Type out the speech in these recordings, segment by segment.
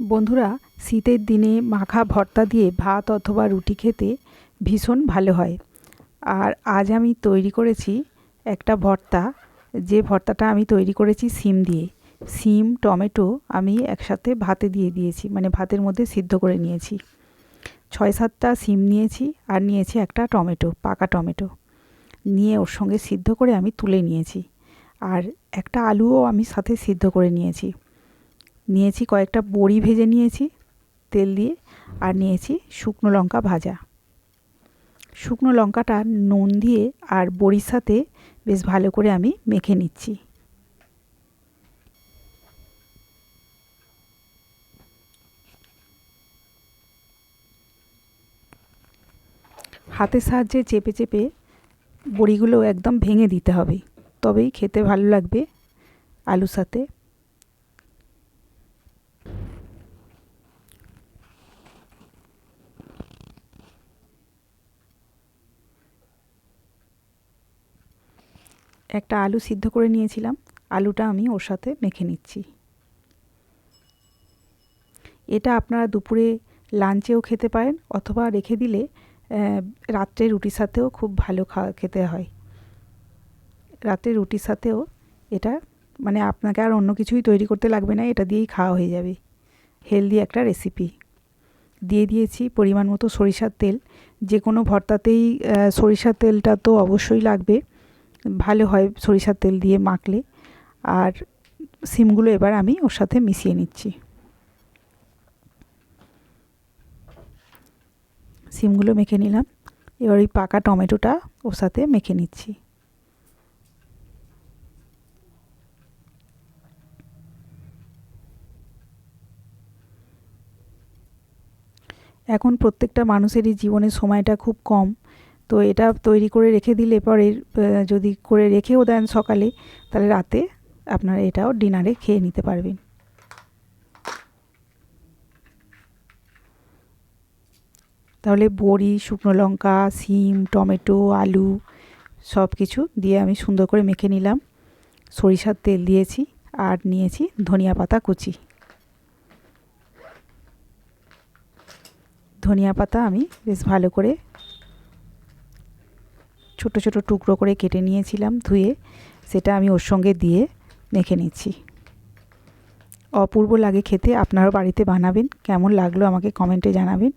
বন্ধুরা, শীতের দিনে মাখা ভর্তা দিয়ে ভাত অথবা রুটি খেতে ভীষণ ভালো হয়। আর আজ আমি তৈরি করেছি একটা ভর্তা। যে ভর্তাটা আমি তৈরি করেছি সিম দিয়ে। সিম টমেটো আমি একসাথে ভাতে দিয়ে দিয়েছি, মানে ভাতের মধ্যে সিদ্ধ করে নিয়েছি। 6-7টা সিম নিয়েছি আর নিয়েছি একটা টমেটো, পাকা টমেটো নিয়ে ওর সঙ্গে সিদ্ধ করে আমি তুলে নিয়েছি। আর একটা আলুও আমি সাথে সিদ্ধ করে নিয়েছি। নিয়েছি কয়েকটা বড়ি ভেজে নিয়েছি তেল দিয়ে, আর নিয়েছি শুকনো লঙ্কা ভাজা। শুকনো লঙ্কাটা নুন দিয়ে আর বড়ির সাথে বেশ ভালো করে আমি মেখে নিচ্ছি। হাতের সাহায্যে চেপে চেপে বড়িগুলো একদম ভেঙে দিতে হবে, তবেই খেতে ভালো লাগবে আলুর সাথে। একটা আলু সিদ্ধ করে নিয়েছিলাম, আলুটা আমি ওর সাথে মেখে নিচ্ছি। এটা আপনারা দুপুরে লাঞ্চেও খেতে পারেন, অথবা রেখে দিলে রাত্রে রুটির সাথেও খুব ভালো খেতে হয়। রাতে রুটির সাথেও এটা, মানে আপনাকে আর অন্য কিছুই তৈরি করতে লাগবে না, এটা দিয়েই খাওয়া হয়ে যাবে। হেলদি একটা রেসিপি। দিয়ে দিয়েছি পরিমাণ মতো সরিষার তেল। যে কোনো ভর্তাতেই সরিষার তেলটা তো অবশ্যই লাগবে, ভালো হয় সরিষার তেল দিয়ে মাখলে। আর সিমগুলো এবার আমি ওর সাথে মিশিয়ে নিচ্ছি। সিমগুলো মেখে নিলাম, এবার ওই পাকা টমেটোটা ওর সাথে মেখে নিচ্ছি। এখন প্রত্যেকটা মানুষেরই জীবনের সময়টা খুব কম, তো এটা তৈরি করে রেখে দিলে পরে যদি করে রেখেও দেন সকালে, তাহলে রাতে আপনারা এটাও ডিনারে খেয়ে নিতে পারবেন। তাহলে বড়ি, শুকনো লঙ্কা, সিম, টমেটো, আলু সব কিছু দিয়ে আমি সুন্দর করে মেখে নিলাম। সরিষার তেল দিয়েছি আর নিয়েছি ধনিয়া পাতা কুচি। ধনিয়া পাতা আমি বেশ ভালো করে ছোট ছোট টুকরো করে কেটে নিয়েছিলাম ধুয়ে, সেটা আমি ওর সঙ্গে দিয়ে মেখে নিচ্ছি। অপূর্ব লাগে খেতে, আপনারাও বাড়িতে বানাবেন। কেমন লাগলো আমাকে কমেন্টে জানাবেন।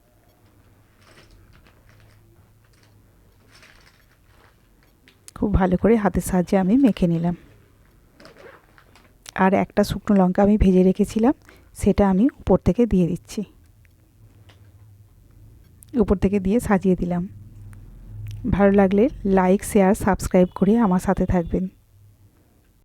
খুব ভালো করে হাতের সাহায্যে আমি মেখে নিলাম। আর একটা শুকনো লঙ্কা আমি ভেজে রেখেছিলাম, সেটা আমি উপর থেকে দিয়ে দিচ্ছি। উপর থেকে দিয়ে সাজিয়ে দিলাম। ভালো লাগলে লাইক, শেয়ার, সাবস্ক্রাইব করে আমার সাথে থাকবেন।